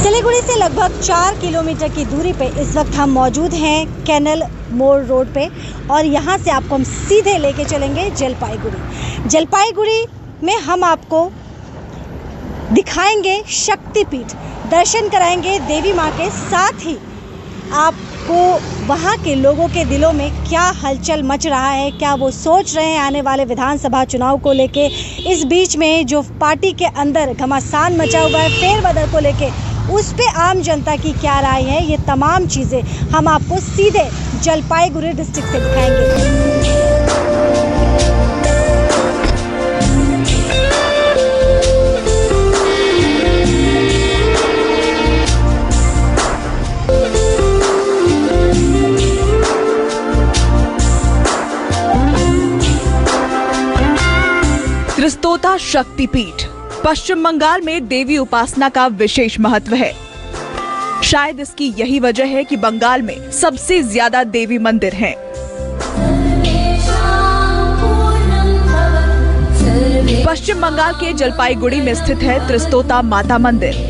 सिलीगुड़ी से लगभग 4 किलोमीटर की दूरी पे इस वक्त हम मौजूद हैं कैनल मोड़ रोड पे और यहाँ से आपको हम सीधे लेके चलेंगे जलपाईगुड़ी में हम आपको दिखाएंगे शक्तिपीठ, दर्शन कराएंगे देवी माँ के, साथ ही आपको वहाँ के लोगों के दिलों में क्या हलचल मच रहा है, क्या वो सोच रहे हैं आने वाले विधानसभा चुनाव को लेके। इस बीच में जो पार्टी के अंदर घमासान मचा हुआ है फेरबदल को लेके, उस पे आम जनता की क्या राय है, ये तमाम चीज़ें हम आपको सीधे जलपाईगुड़ी डिस्ट्रिक्ट से दिखाएंगे। त्रिस्तोता शक्तिपीठ पश्चिम बंगाल में देवी उपासना का विशेष महत्व है। शायद इसकी यही वजह है कि बंगाल में सबसे ज्यादा देवी मंदिर हैं। पश्चिम बंगाल के जलपाईगुड़ी में स्थित है त्रिस्तोता माता मंदिर।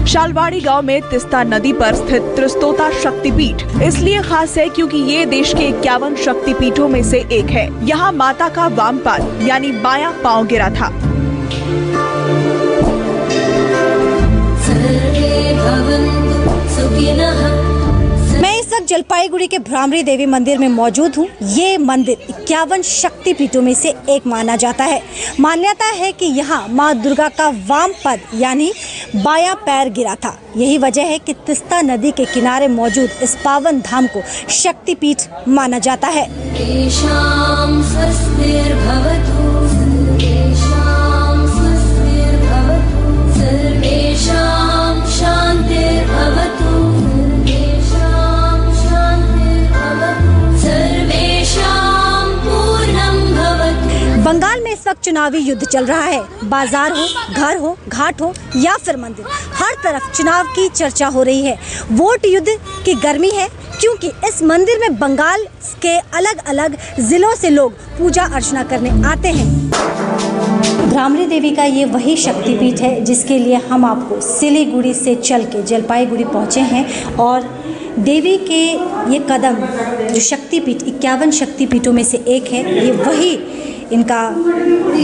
शालवाड़ी गांव में तिस्ता नदी पर स्थित त्रिस्तोता शक्तिपीठ इसलिए खास है क्योंकि ये देश के 51 शक्तिपीठों में से एक है। यहाँ माता का वाम पाद यानी बायां पांव गिरा था। मैं इस वक्त जलपाईगुड़ी के भ्रामरी देवी मंदिर में मौजूद हूँ। ये मंदिर 51 शक्तिपीठों में से एक माना जाता है। मान्यता है कि यहाँ माँ दुर्गा का वाम पद यानी बायां पैर गिरा था। यही वजह है कि तिस्ता नदी के किनारे मौजूद इस पावन धाम को शक्तिपीठ माना जाता है। बंगाल में इस वक्त चुनावी युद्ध चल रहा है। बाजार हो, घर हो, घाट हो या फिर मंदिर, हर तरफ चुनाव की चर्चा हो रही है। वोट युद्ध की गर्मी है क्योंकि इस मंदिर में बंगाल के अलग अलग जिलों से लोग पूजा अर्चना करने आते हैं। भ्रामरी देवी का ये वही शक्तिपीठ है जिसके लिए हम आपको सिलीगुड़ी से चल के जलपाईगुड़ी पहुँचे हैं और देवी के ये कदम जो शक्तिपीठ 51 शक्तिपीठों में से एक है, ये वही इनका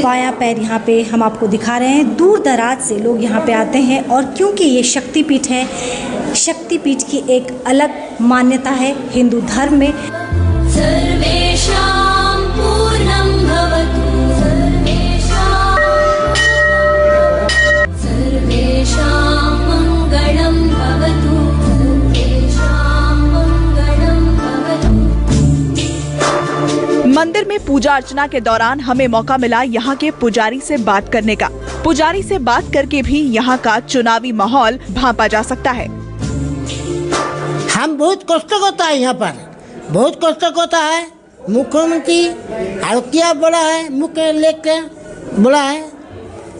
बायां पैर यहाँ पे हम आपको दिखा रहे हैं। दूर दराज से लोग यहाँ पे आते हैं और क्योंकि ये शक्तिपीठ है, शक्तिपीठ की एक अलग मान्यता है हिंदू धर्म में। मंदिर में पूजा अर्चना के दौरान हमें मौका मिला यहाँ के पुजारी से बात करने का। पुजारी से बात करके भी यहाँ का चुनावी माहौल भांपा जा सकता है। हम बहुत कष्ट होता है, यहाँ पर बहुत कष्ट होता है। मुख्यमंत्री क्या बोला है, मुख्य लेके बोला है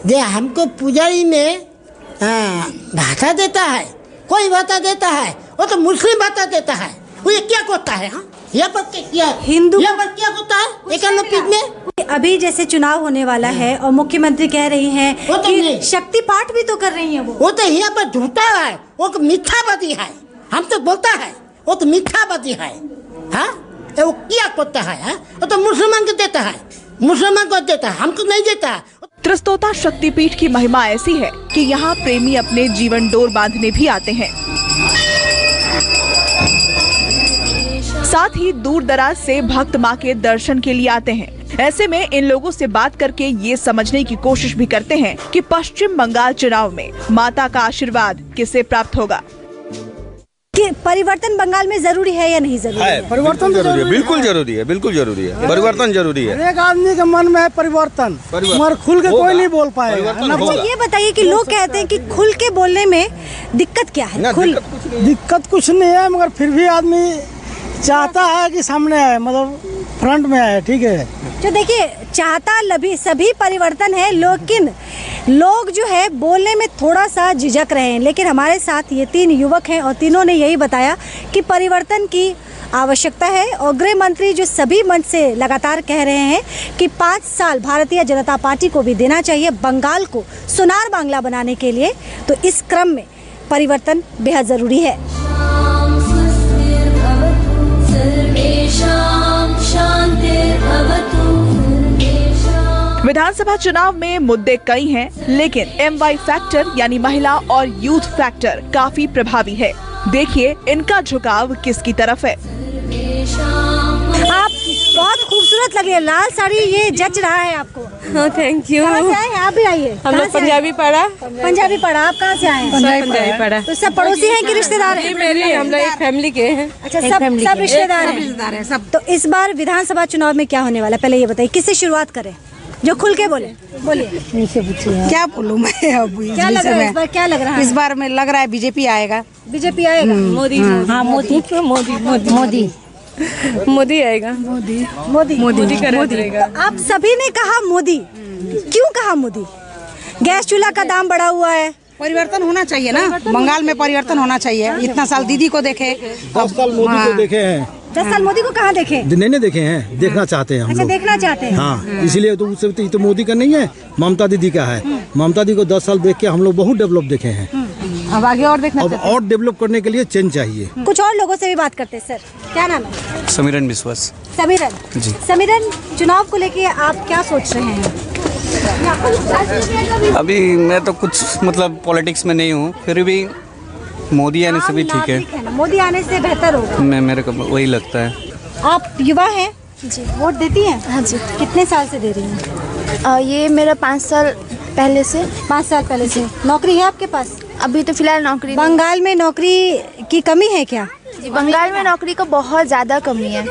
जे हमको पुजारी में भाषा देता है, कोई भाषा देता है, वो तो मुस्लिम भाषा देता है। वो ये क्या करता है? हाँ, यहाँ पर क्या हिंदू यहाँ पर क्या होता है एकानोपीठ में? अभी जैसे चुनाव होने वाला है और मुख्यमंत्री कह रही हैं कि शक्ति पाठ भी तो कर रही हैं। वो तो यहाँ पर झूठा है, वो मिथ्यावादी है। हम तो बोलता है वो तो मिथ्यावादी है। हाँ, वो क्या करता है? हाँ? वो तो मुसलमान को देता है, मुसलमान को देता है, हमको नहीं देता। त्रिस्तोता शक्तिपीठ की महिमा ऐसी है कि यहाँ प्रेमी अपने जीवन डोर बांधने भी आते हैं। साथ ही दूर दराज से भक्त मां के दर्शन के लिए आते हैं। ऐसे में इन लोगों से बात करके ये समझने की कोशिश भी करते हैं कि पश्चिम बंगाल चुनाव में माता का आशीर्वाद किसे प्राप्त होगा। कि परिवर्तन बंगाल में जरूरी है या नहीं जरूरी है? परिवर्तन जरूरी है, बिल्कुल जरूरी है, बिल्कुल जरूरी है। परिवर्तन जरूरी है। एक आदमी के मन में है परिवर्तन, मगर खुल के कोई नहीं बोल पाएगा। अच्छा, ये बताइए कि लोग कहते हैं कि खुल के बोलने में दिक्कत क्या है? दिक्कत कुछ नहीं है, मगर फिर भी आदमी चाहता है कि सामने आए, मतलब फ्रंट में आए। ठीक है, जो देखिए चाहता सभी परिवर्तन है, लेकिन लोग जो है बोलने में थोड़ा सा झिझक रहे हैं। लेकिन हमारे साथ ये 3 युवक हैं और तीनों ने यही बताया कि परिवर्तन की आवश्यकता है। और गृह मंत्री जो सभी मंच से लगातार कह रहे हैं कि 5 साल भारतीय जनता पार्टी को भी देना चाहिए बंगाल को सोनार बांग्ला बनाने के लिए, तो इस क्रम में परिवर्तन बेहद ज़रूरी है। विधानसभा चुनाव में मुद्दे कई हैं, लेकिन MY फैक्टर यानी महिला और यूथ फैक्टर काफी प्रभावी है। देखिए इनका झुकाव किसकी तरफ है। आप बहुत खूबसूरत लग रही है, लाल साड़ी ये जच रहा है आपको। हाँ थैंक यू। कहाँ से आए हैं? आप भी आइए। हम लोग पंजाबी पढ़ा। पंजाबी पढ़ा। आप कहाँ से आए हैं? पंजाबी पढ़ा। तो सब पड़ोसी हैं कि रिश्तेदार हैं? मेरे हम लोग एक फैमिली के हैं। अच्छा, सब रिश्तेदार हैं सब। तो इस बार विधानसभा चुनाव में क्या होने वाला है, पहले ये बताइए, किससे शुरुआत करें? जो खुल के बोले, बोलिए। क्या बोलूं मैं अब क्या लग रहा है इस बार? क्या लग रहा है इस बार में लग रहा है बीजेपी आएगा। बीजेपी आएगा? मोदी। हाँ मोदी आएगा। मोदी करेगा। आप सभी ने कहा मोदी, क्यों कहा मोदी? गैस चूल्हा का दाम बढ़ा हुआ है। परिवर्तन होना चाहिए ना, बंगाल में परिवर्तन होना चाहिए। इतना साल दीदी को देखे, 10 साल मोदी को देखे हैं। 10 साल मोदी को कहाँ देखे? नहीं देखे हैं, देखना चाहते हैं हम अच्छा, लोग। देखना चाहते हैं। हाँ, इसीलिए तो उससे तो मोदी का नहीं है, ममता दीदी का है। ममता दीदी को 10 साल देख के हम लोग बहुत डेवलप देखे हैं। अब आगे और देखना अब और डेवलप करने के लिए चेंज चाहिए। कुछ और लोगों से भी बात करते हैं। सर, क्या नाम है? समीरन विश्वास। समीरन जी। समीरन, चुनाव को लेके आप क्या सोच रहे हैं? अभी मैं तो कुछ मतलब पॉलिटिक्स में नहीं हूँ, फिर भी मोदी आने से भी ठीक है ना, मोदी आने से बेहतर होगा। मेरे को वही लगता है। आप युवा हैं जी, वोट देती हैं? हाँ जी। कितने साल से दे रही हैं? ये मेरा 5 साल पहले से। 5 साल पहले से। नौकरी है आपके पास? अभी तो फिलहाल नौकरी नहीं। बंगाल में नौकरी की कमी है क्या? जी, बंगाल में नौकरी का बहुत ज़्यादा कमी है।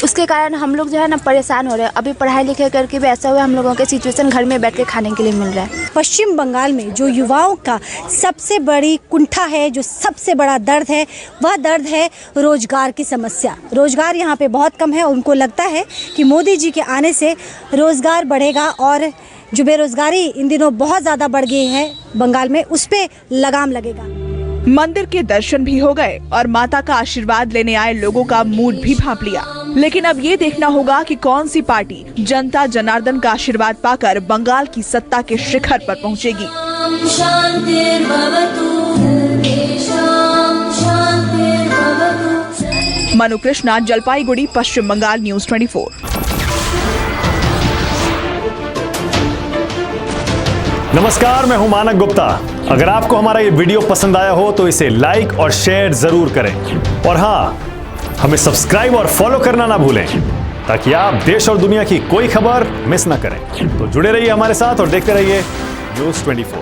उसके कारण हम लोग जो है ना परेशान हो रहे हैं। अभी पढ़ाई लिखाई करके भी ऐसा हुआ हम लोगों के सिचुएशन घर में बैठ के खाने के लिए मिल रहा है। पश्चिम बंगाल में जो युवाओं का सबसे बड़ी कुंठा है, जो सबसे बड़ा दर्द है, वह दर्द है रोजगार की समस्या। रोजगार यहाँ पे बहुत कम है। उनको लगता है कि मोदी जी के आने से रोजगार बढ़ेगा और जो बेरोजगारी इन दिनों बहुत ज़्यादा बढ़ गई है बंगाल में, उस पर लगाम लगेगा। मंदिर के दर्शन भी हो गए और माता का आशीर्वाद लेने आए लोगों का मूड भी भांप लिया। लेकिन अब ये देखना होगा कि कौन सी पार्टी जनता जनार्दन का आशीर्वाद पाकर बंगाल की सत्ता के शिखर पर पहुंचेगी। मनु कृष्णा, जलपाईगुड़ी, पश्चिम बंगाल, न्यूज़ 24। नमस्कार, मैं हूं मानक गुप्ता। अगर आपको हमारा ये वीडियो पसंद आया हो तो इसे लाइक और शेयर जरूर करें। और हाँ, हमें सब्सक्राइब और फॉलो करना ना भूलें ताकि आप देश और दुनिया की कोई खबर मिस ना करें। तो जुड़े रहिए हमारे साथ और देखते रहिए न्यूज़ 24।